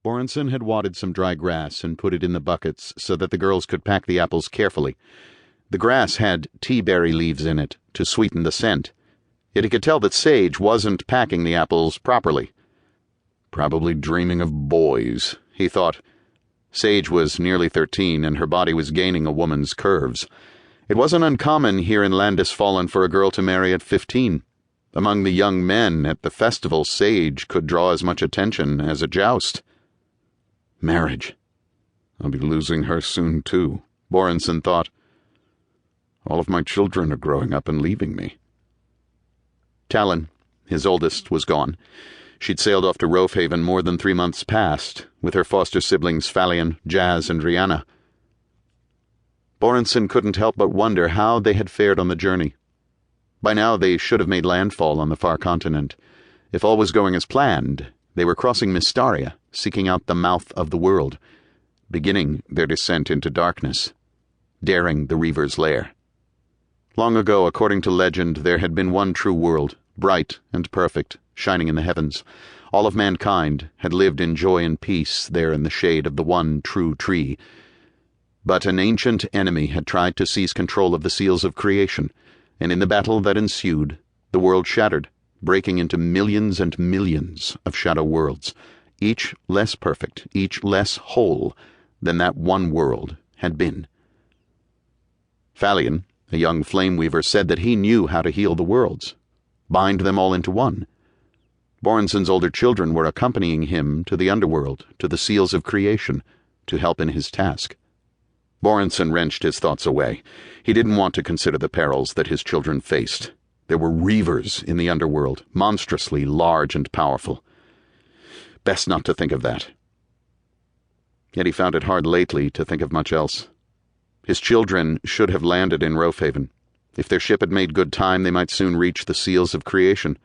Borenson had wadded some dry grass and put it in the buckets so that the girls could pack the apples carefully. The grass had tea-berry leaves in it to sweeten the scent, yet he could tell that Sage wasn't packing the apples properly. Probably dreaming of boys, he thought. Sage was nearly 13, and her body was gaining a woman's curves. It wasn't uncommon here in Lindisfarne for a girl to marry at 15. Among the young men at the festival, Sage could draw as much attention as a joust. Marriage. I'll be losing her soon, too, Borenson thought. All of my children are growing up and leaving me. Talon, his oldest, was gone. She'd sailed off to Rovehaven more than 3 months past, with her foster siblings Farland, Jazz, and Rihanna. Borenson couldn't help but wonder how they had fared on the journey. By now they should have made landfall on the far continent. If all was going as planned, they were crossing Mystaria, seeking out the mouth of the world, beginning their descent into darkness, daring the Reaver's lair. Long ago, according to legend, there had been one true world, bright and perfect, shining in the heavens. All of mankind had lived in joy and peace there in the shade of the one true tree. But an ancient enemy had tried to seize control of the seals of creation, and in the battle that ensued, the world shattered, breaking into millions and millions of shadow worlds, each less perfect, each less whole than that one world had been. Farland, a young flameweaver, said that he knew how to heal the worlds, bind them all into one. Borenson's older children were accompanying him to the underworld, to the seals of creation, to help in his task. Borenson wrenched his thoughts away. He didn't want to consider the perils that his children faced. There were reavers in the underworld, monstrously large and powerful. Best not to think of that. Yet he found it hard lately to think of much else. His children should have landed in Rovehaven. If their ship had made good time, they might soon reach the seals of creation.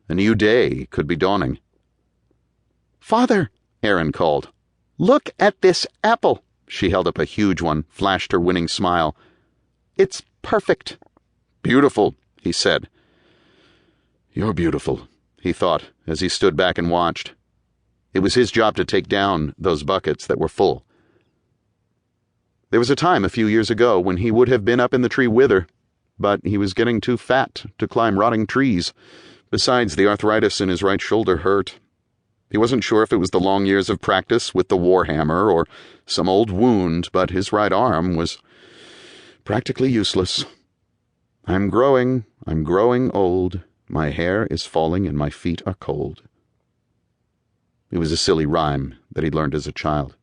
A new day could be dawning. "Father," Erin called. "Look at this apple." She held up a huge one, flashed her winning smile. "It's perfect." "Beautiful," he said. "You're beautiful," he thought, as he stood back and watched. It was his job to take down those buckets that were full. There was a time a few years ago when he would have been up in the tree with her, but he was getting too fat to climb rotting trees. Besides, the arthritis in his right shoulder hurt. He wasn't sure if it was the long years of practice with the warhammer or some old wound, but his right arm was practically useless. I'm growing old. My hair is falling and my feet are cold." It was a silly rhyme that he'd learned as a child.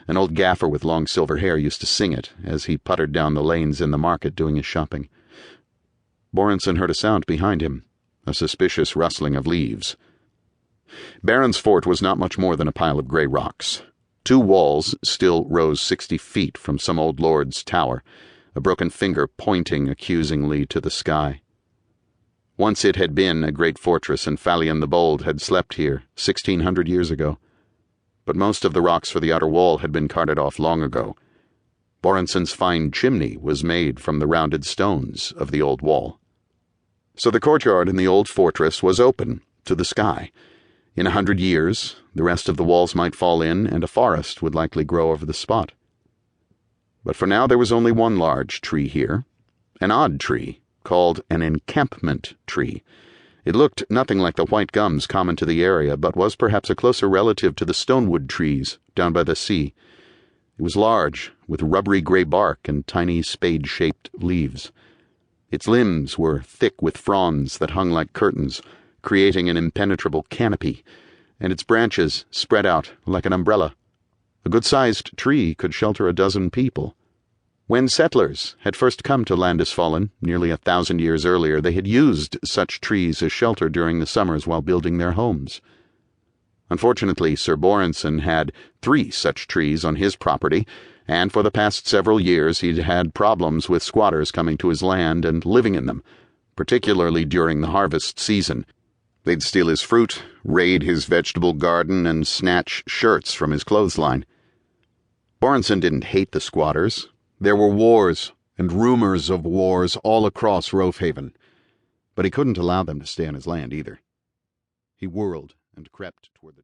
An old gaffer with long silver hair used to sing it as he puttered down the lanes in the market doing his shopping. Borenson heard a sound behind him, a suspicious rustling of leaves. Baron's fort was not much more than a pile of grey rocks. 2 walls still rose 60 feet from some old lord's tower, a broken finger pointing accusingly to the sky. Once it had been a great fortress, and Farland the Bold had slept here 1,600 years ago. But most of the rocks for the outer wall had been carted off long ago. Borenson's fine chimney was made from the rounded stones of the old wall. So the courtyard in the old fortress was open to the sky. In 100 years, the rest of the walls might fall in, and a forest would likely grow over the spot. But for now there was only one large tree here, an odd tree called an encampment tree. It looked nothing like the white gums common to the area, but was perhaps a closer relative to the stonewood trees down by the sea. It was large, with rubbery grey bark and tiny spade-shaped leaves. Its limbs were thick with fronds that hung like curtains, creating an impenetrable canopy, and its branches spread out like an umbrella. A good-sized tree could shelter a dozen people. When settlers had first come to Lindisfarne, nearly 1,000 years earlier, they had used such trees as shelter during the summers while building their homes. Unfortunately, Sir Borenson had 3 such trees on his property, and for the past several years he'd had problems with squatters coming to his land and living in them, particularly during the harvest season. They'd steal his fruit, raid his vegetable garden, and snatch shirts from his clothesline. Borenson didn't hate the squatters. There were wars and rumors of wars all across Rovehaven, but he couldn't allow them to stay on his land either. He whirled and crept toward the